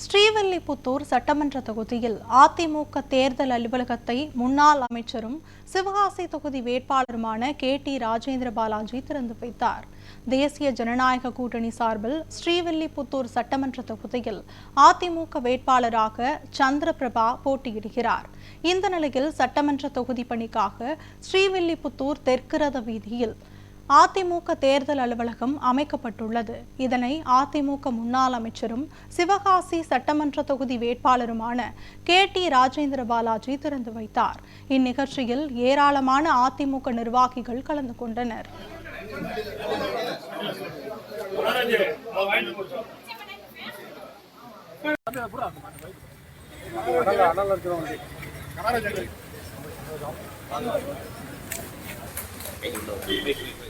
ஸ்ரீவில்லிபுத்தூர் சட்டமன்ற தொகுதியில் அதிமுக தேர்தல் அலுவலகத்தை முன்னாள் அமைச்சரும் சிவகாசி தொகுதி வேட்பாளருமான KT ராஜேந்திர பாலாஜி திறந்து வைத்தார். தேசிய ஜனநாயக கூட்டணி சார்பில் ஸ்ரீவில்லிபுத்தூர் சட்டமன்ற தொகுதியில் அதிமுக வேட்பாளராக சந்திரபிரபா போட்டியிடுகிறார். இந்த நிலையில் சட்டமன்ற தொகுதி பணிக்காக ஸ்ரீவில்லிபுத்தூர் தெற்கு ரத வீதியில் அதிமுக தேர்தல் அலுவலகம் அமைக்கப்பட்டுள்ளது. இதனை அதிமுக முன்னாள் அமைச்சரும் சிவகாசி சட்டமன்ற தொகுதி வேட்பாளருமான KT ராஜேந்திர பாலாஜி திறந்து வைத்தார். இந்நிகழ்ச்சியில் ஏராளமான அதிமுக நிர்வாகிகள் கலந்து கொண்டனர். Thank you.